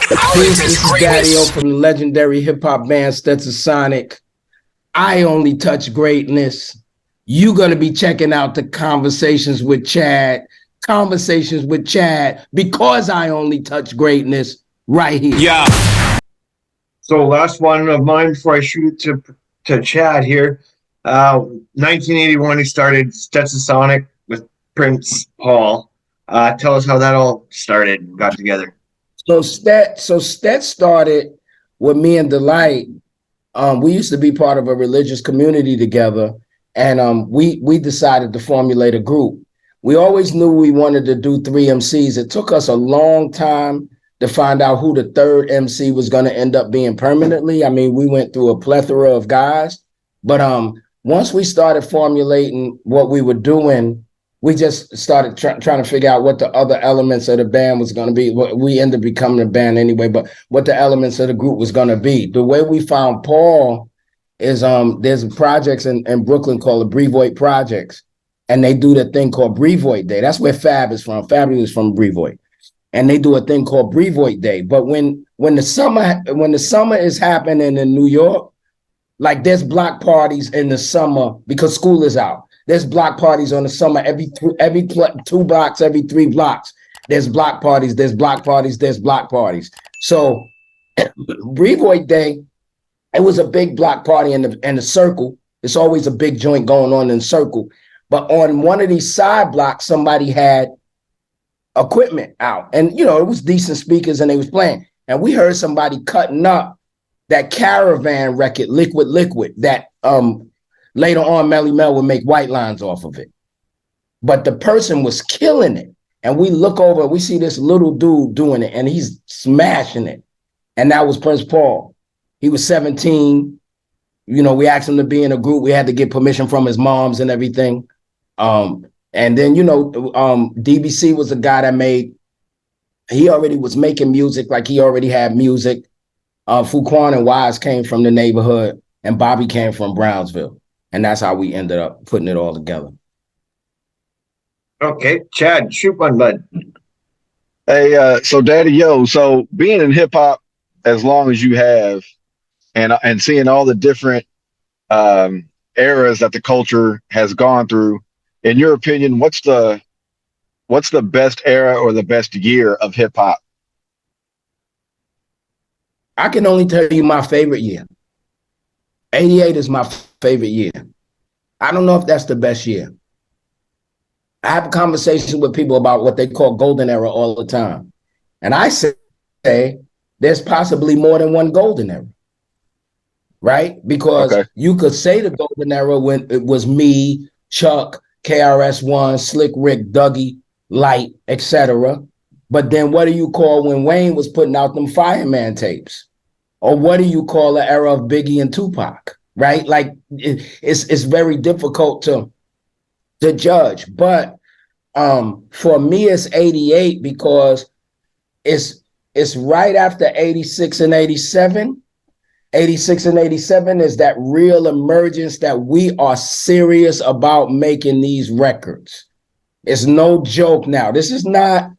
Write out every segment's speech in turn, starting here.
Peace, this is Daddy-O from the legendary hip-hop band Stetsasonic. I only touch greatness. You're going to be checking out the Conversations with Chad, because I only touch greatness right here. Yeah. So last one of mine before I shoot it to Chad here. 1981, he started Stetsasonic with Prince Paul. Tell us how that all started, got together. So Stet started with me and Delight. We used to be part of a religious community together, and we decided to formulate a group. We always knew we wanted to do 3 MCs. It took us a long time to find out who the third MC was going to end up being permanently. I mean, we went through a plethora of guys, but once we started formulating what we were doing, we just started trying to figure out what the other elements of the band was going to be. We ended up becoming a band anyway, but what the elements of the group was going to be. The way we found Paul is there's projects in Brooklyn called the Brevoort Projects, and they do the thing called Brevoort Day. That's where Fab is from. Fab is from Brevoort, and they do a thing called Brevoort Day. But when the summer is happening in New York, like there's block parties in the summer because school is out. There's block parties on the summer every 2 blocks, every 3 blocks. There's block parties, there's block parties, there's block parties. So Brevoort Day, it was a big block party in the circle. It's always a big joint going on in the circle. But on one of these side blocks, somebody had equipment out. And, you know, it was decent speakers and they was playing. And we heard somebody cutting up that Caravan record, Liquid, that later on, Melly Mel would make white lines off of it. But the person was killing it. And we look over, we see this little dude doing it, and he's smashing it. And that was Prince Paul. He was 17. You know, we asked him to be in a group. We had to get permission from his moms and everything. And then, you know, DBC was a guy that he already was making music, like he already had music. Fuquan and Wise came from the neighborhood, and Bobby came from Brownsville. And that's how we ended up putting it all together. Okay, Chad, shoot one, bud. Hey, so Daddy-O, so being in hip hop as long as you have, and seeing all the different eras that the culture has gone through, in your opinion, what's the best era or the best year of hip hop? I can only tell you my favorite year. 88 is my favorite year. I don't know if that's the best year. I have conversations with people about what they call golden era all the time. And I say there's possibly more than one golden era, right? Because you could say the golden era when it was me, Chuck, KRS-One, Slick Rick, Dougie, Light, etc. But then what do you call when Wayne was putting out them Fireman tapes? Or what do you call the era of Biggie and Tupac, right? Like it's very difficult to judge. But for me, it's 88 because it's right after 86 and 87. 86 and 87 is that real emergence that we are serious about making these records. It's no joke now. This is not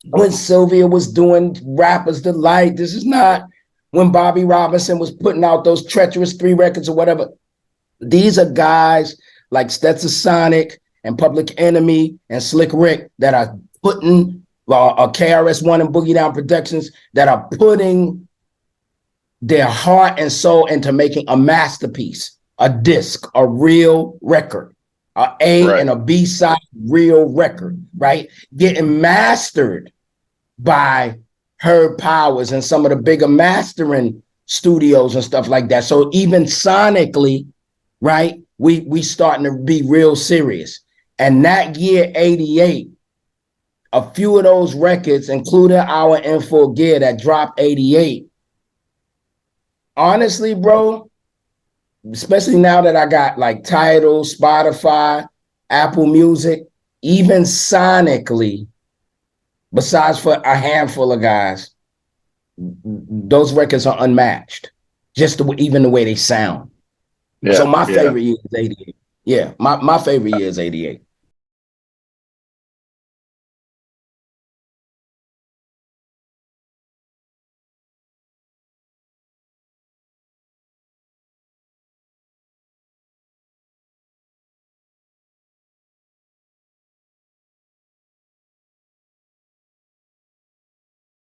when Sylvia was doing Rappers Delight. This is not when Bobby Robinson was putting out those Treacherous 3 records or whatever. These are guys like Stetsasonic and Public Enemy and Slick Rick that are putting, KRS-One and Boogie Down Productions, that are putting their heart and soul into making a masterpiece, a disc, a real record, a A and a B side real record, right? Getting mastered by Herb Powers and some of the bigger mastering studios and stuff like that. So even sonically, right, we starting to be real serious. And that year, 88, a few of those records, including our In Full Gear that dropped 88, honestly, bro, especially now that I got like Tidal, Spotify, Apple Music, even sonically, besides for a handful of guys, those records are unmatched, just even the way they sound. Yeah, so my favorite year is 88. Yeah, my favorite year is 88.